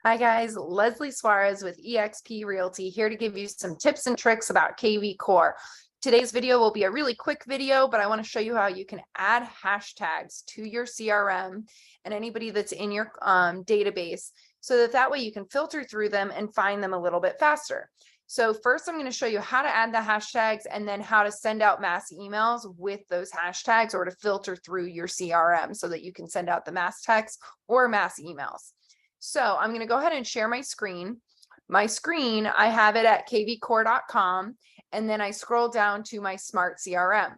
Hi guys, Leslie Suarez with eXp Realty here to give you some tips and tricks about KVCore. Today's video will be a really quick video, but I want to show you how you can add hashtags to your CRM and anybody that's in your database so that way you can filter through them and find them a little bit faster. So first I'm going to show you how to add the hashtags and then how to send out mass emails with those hashtags or to filter through your CRM so that you can send out the mass texts or mass emails. So I'm going to go ahead and share my screen. My screen, I have it at kvcore.com, and then I scroll down to my smart CRM.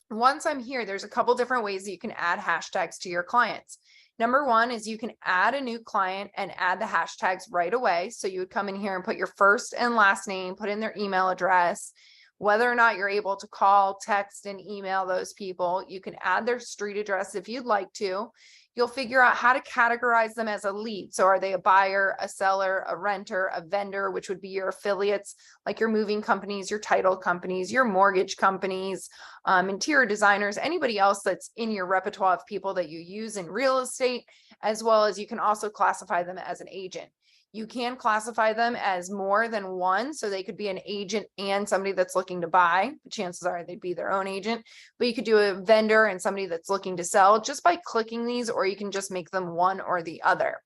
Once I'm here, there's a couple different ways that you can add hashtags to your clients. Number one is you can add a new client and add the hashtags right away. So you would come in here and put your first and last name, put in their email address, whether or not you're able to call, text, and email those people. You can add their street address if you'd like to. You'll figure out how to categorize them as a lead. So are they a buyer, a seller, a renter, a vendor, which would be your affiliates, like your moving companies, your title companies, your mortgage companies, interior designers, anybody else that's in your repertoire of people that you use in real estate, as well as you can also classify them as an agent. You can classify them as more than one. So they could be an agent and somebody that's looking to buy. Chances are they'd be their own agent, but you could do a vendor and somebody that's looking to sell just by clicking these, or you can just make them one or the other.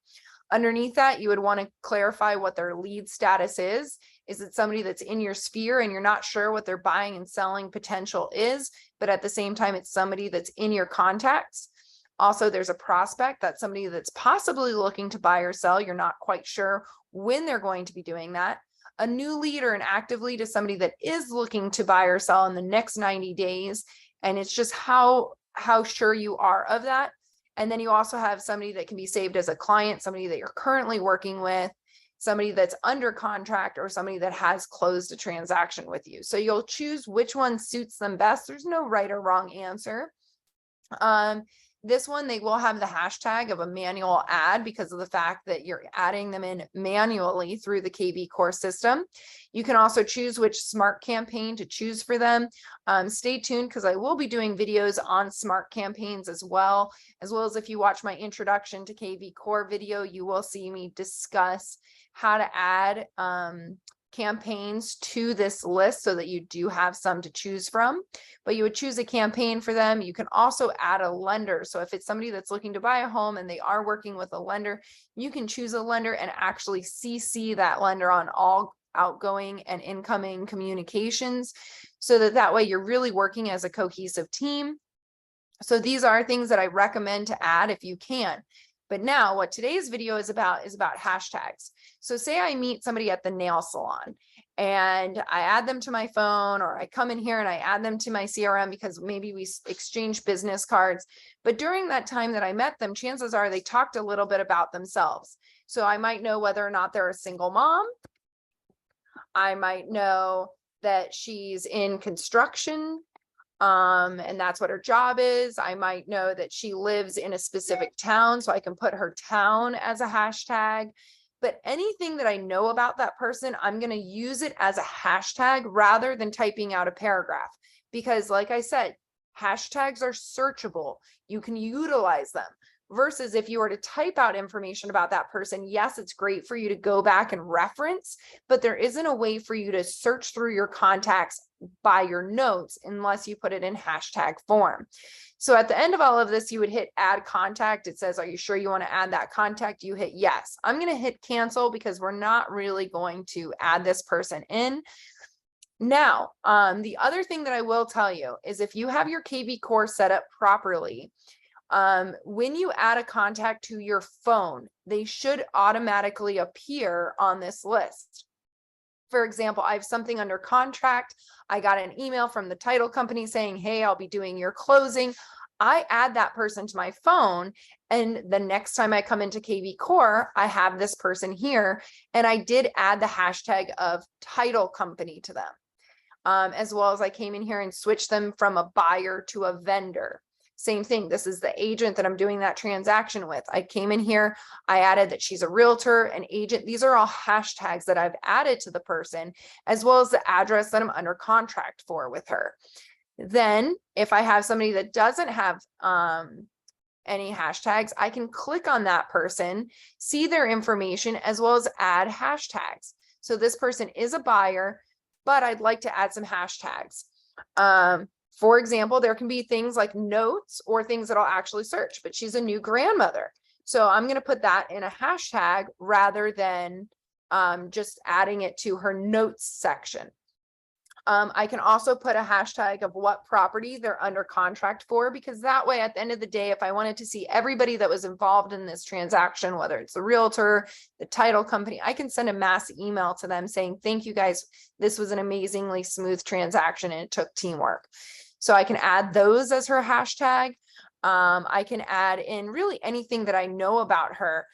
Underneath that, you would want to clarify what their lead status is. Is it somebody that's in your sphere and you're not sure what their buying and selling potential is, but at the same time, it's somebody that's in your contacts? Also, there's a prospect, that's somebody that's possibly looking to buy or sell. You're not quite sure when they're going to be doing that. A new lead or an active lead is somebody that is looking to buy or sell in the next 90 days. And it's just how sure you are of that. And then you also have somebody that can be saved as a client, somebody that you're currently working with, somebody that's under contract, or somebody that has closed a transaction with you. So you'll choose which one suits them best. There's no right or wrong answer. This one, they will have the hashtag of a manual ad because of the fact that you're adding them in manually through the KVCore system. You can also choose which smart campaign to choose for them. Stay tuned because I will be doing videos on smart campaigns as well as if you watch my introduction to KVCore video, you will see me discuss how to add campaigns to this list so that you do have some to choose from. But you would choose a campaign for them. You can also add a lender. So if it's somebody that's looking to buy a home and they are working with a lender, you can choose a lender and actually CC that lender on all outgoing and incoming communications so that way you're really working as a cohesive team. So these are things that I recommend to add if you can. But now what today's video is about hashtags. So say I meet somebody at the nail salon and I add them to my phone, or I come in here and I add them to my CRM because maybe we exchange business cards. But during that time that I met them, chances are they talked a little bit about themselves. So I might know whether or not they're a single mom. I might know that she's in construction. And that's what her job is. I might know that she lives in a specific town, so I can put her town as a hashtag. But anything that I know about that person, I'm going to use it as a hashtag rather than typing out a paragraph. Because like I said, hashtags are searchable. You can utilize them. Versus if you were to type out information about that person, yes, it's great for you to go back and reference, but there isn't a way for you to search through your contacts by your notes unless you put it in hashtag form. So at the end of all of this, you would hit add contact. It says, are you sure you want to add that contact? You hit yes. I'm going to hit cancel because we're not really going to add this person in. Now, the other thing that I will tell you is if you have your KVCore set up properly, when you add a contact to your phone, they should automatically appear on this list. For example, I have something under contract. I got an email from the title company saying, hey, I'll be doing your closing. I add that person to my phone. And the next time I come into KVCore, I have this person here. And I did add the hashtag of title company to them. As well as I came in here and switched them from a buyer to a vendor. Same thing. This is the agent that I'm doing that transaction with. I came in here, I added that she's a realtor, an agent. These are all hashtags that I've added to the person, as well as the address that I'm under contract for with her. Then if I have somebody that doesn't have any hashtags, I can click on that person, see their information, as well as add hashtags. So this person is a buyer, but I'd like to add some hashtags. For example, there can be things like notes or things that I'll actually search, but she's a new grandmother. So I'm going to put that in a hashtag rather than just adding it to her notes section. I can also put a hashtag of what property they're under contract for, because that way, at the end of the day, if I wanted to see everybody that was involved in this transaction, whether it's the realtor, the title company, I can send a mass email to them saying, thank you guys. This was an amazingly smooth transaction and it took teamwork. So I can add those as her hashtag. I can add in really anything that I know about her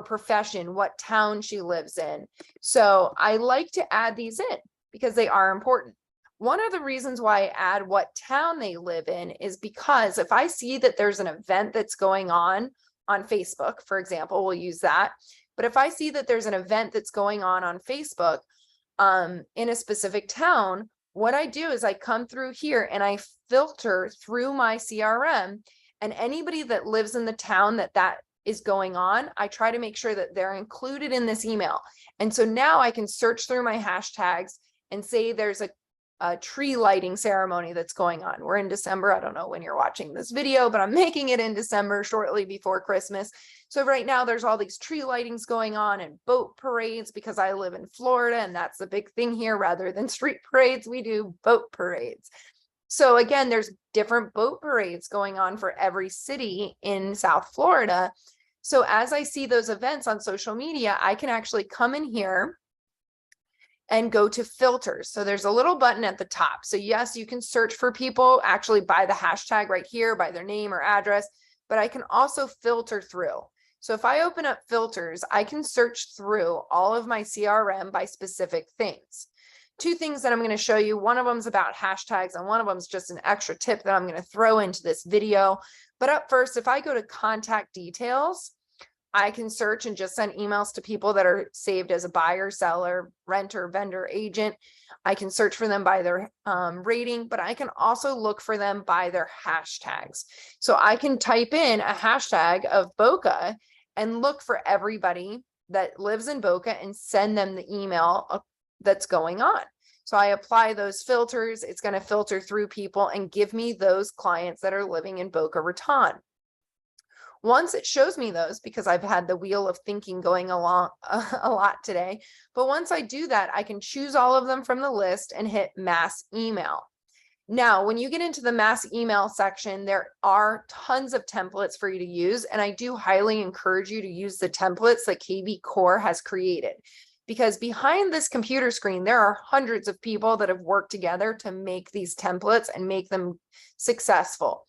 profession, what town she lives in. So I like to add these in because they are important. One of the reasons why I add what town they live in is because if I see that there's an event that's going on Facebook, for example, we'll use that. But if I see that there's an event that's going on Facebook in a specific town, what I do is I come through here and I filter through my CRM, and anybody that lives in the town that is going on, I try to make sure that they're included in this email. And so now I can search through my hashtags and say there's a tree lighting ceremony that's going on. We're in December. I don't know when you're watching this video, but I'm making it in December, shortly before Christmas. So right now there's all these tree lightings going on and boat parades, because I live in Florida and that's the big thing here. Rather than street parades, we do boat parades. So again, there's different boat parades going on for every city in South Florida. So as I see those events on social media, I can actually come in here and go to filters. So there's a little button at the top. So yes, you can search for people actually by the hashtag right here, by their name or address, but I can also filter through. So if I open up filters, I can search through all of my CRM by specific things. Two things that I'm going to show you. One of them is about hashtags and one of them is just an extra tip that I'm going to throw into this video. But up first, if I go to contact details, I can search and just send emails to people that are saved as a buyer, seller, renter, vendor, agent. I can search for them by their rating, but I can also look for them by their hashtags. So I can type in a hashtag of Boca and look for everybody that lives in Boca and send them the email that's going on. So I apply those filters. It's going to filter through people and give me those clients that are living in Boca Raton. Once it shows me those, because I've had the wheel of thinking going along a lot today, but once I do that, I can choose all of them from the list and hit mass email. Now, when you get into the mass email section, there are tons of templates for you to use, and I do highly encourage you to use the templates that KVCore has created, because behind this computer screen, there are hundreds of people that have worked together to make these templates and make them successful.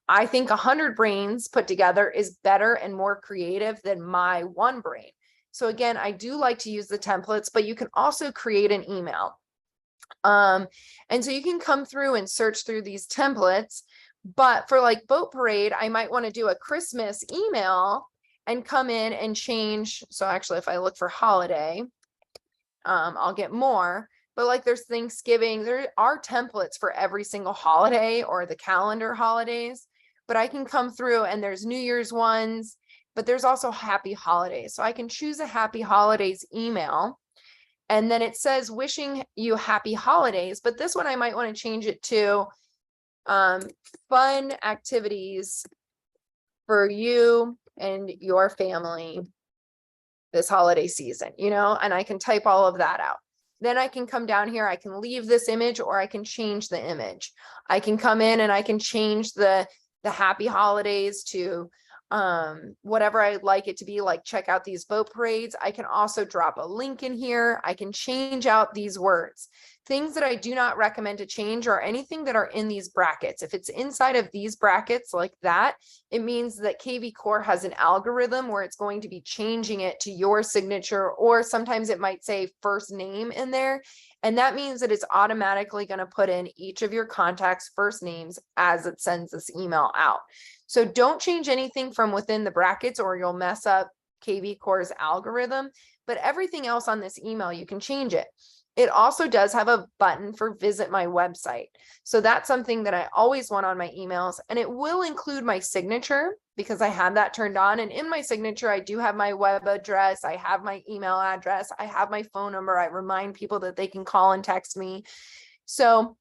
I think 100 brains put together is better and more creative than my one brain. So again, I do like to use the templates, but you can also create an email. And so you can come through and search through these templates, but for like boat parade, I might want to do a Christmas email and come in and change. So actually, if I look for holiday, I'll get more. But like there's Thanksgiving, there are templates for every single holiday or the calendar holidays. But I can come through and there's New Year's ones, but there's also happy holidays. So I can choose a happy holidays email. And then it says wishing you happy holidays. But this one I might want to change it to fun activities for you and your family this holiday season, and I can type all of that out. Then I can come down here, I can leave this image or I can change the image. I can come in and I can change the happy holidays to whatever I'd like it to be, like check out these boat parades. I can also drop a link in here. I can change out these words. Things that I do not recommend to change are anything that are in these brackets. If it's inside of these brackets like that, it means that KVCore has an algorithm where it's going to be changing it to your signature, or sometimes it might say first name in there. And that means that it's automatically going to put in each of your contacts' first names as it sends this email out. So don't change anything from within the brackets or you'll mess up KVCore's algorithm, but everything else on this email, you can change it. It also does have a button for visit my website. So that's something that I always want on my emails, and it will include my signature because I have that turned on. And in my signature, I do have my web address. I have my email address. I have my phone number. I remind people that they can call and text me. So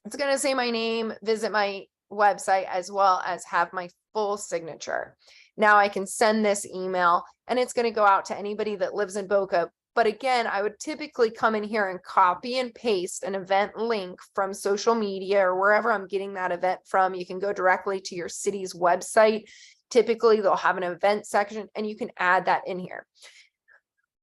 it's going to say my name, visit my website, as well as have my full signature. Now I can send this email and it's going to go out to anybody that lives in Boca. But again, I would typically come in here and copy and paste an event link from social media or wherever I'm getting that event from. You can go directly to your city's website. Typically, they'll have an event section and you can add that in here.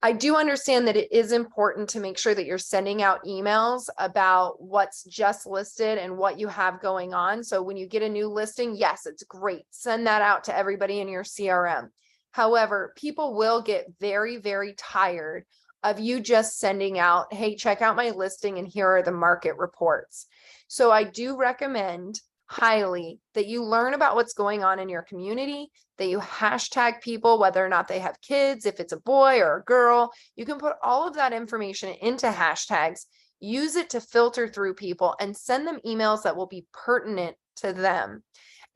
I do understand that it is important to make sure that you're sending out emails about what's just listed and what you have going on. So when you get a new listing, yes, it's great. Send that out to everybody in your CRM. However, people will get very, very tired of you just sending out, hey, check out my listing and here are the market reports. So I do recommend highly that you learn about what's going on in your community, that you hashtag people, whether or not they have kids, if it's a boy or a girl. You can put all of that information into hashtags, use it to filter through people and send them emails that will be pertinent to them.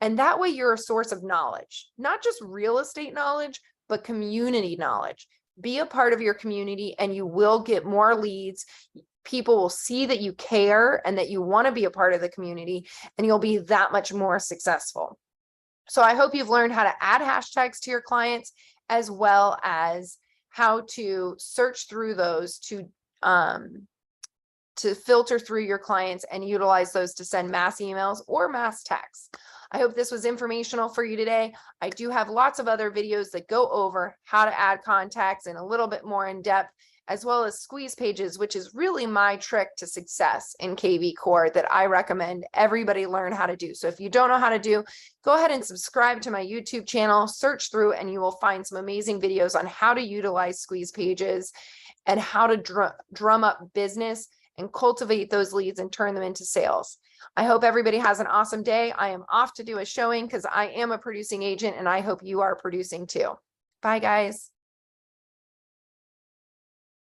And that way you're a source of knowledge, not just real estate knowledge, but community knowledge. Be a part of your community and you will get more leads. People will see that you care and that you want to be a part of the community, and you'll be that much more successful. So I hope you've learned how to add hashtags to your clients, as well as how to search through those to filter through your clients and utilize those to send mass emails or mass texts. I hope this was informational for you today. I do have lots of other videos that go over how to add contacts in a little bit more in depth, as well as squeeze pages, which is really my trick to success in KVCore that I recommend everybody learn how to do. So if you don't know how to do, go ahead and subscribe to my YouTube channel, search through, and you will find some amazing videos on how to utilize squeeze pages and how to drum up business and cultivate those leads and turn them into sales. I hope everybody has an awesome day. I am off to do a showing because I am a producing agent and I hope you are producing too. Bye, guys.